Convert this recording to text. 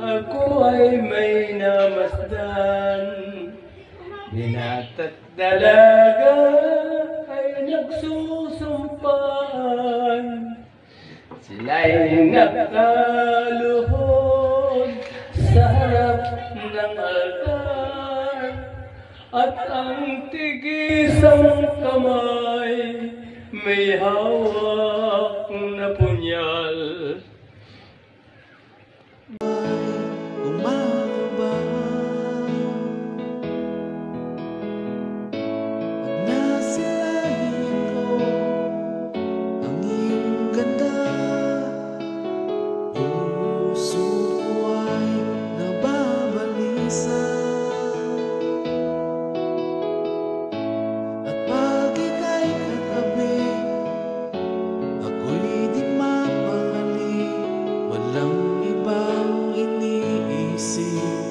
Ako ay may namasdan, binata't dalaga ay nagsusumpaan. Sila'y nakaluhod sa harap ng altar, at ang tigisang kamay may hawak na punyal. Umaba pag nasilayan ko ang iyong ganda, puso ko ay nababalisa. At pag ika'y katabi, ako'y di mapakali, walang ibang iniisip.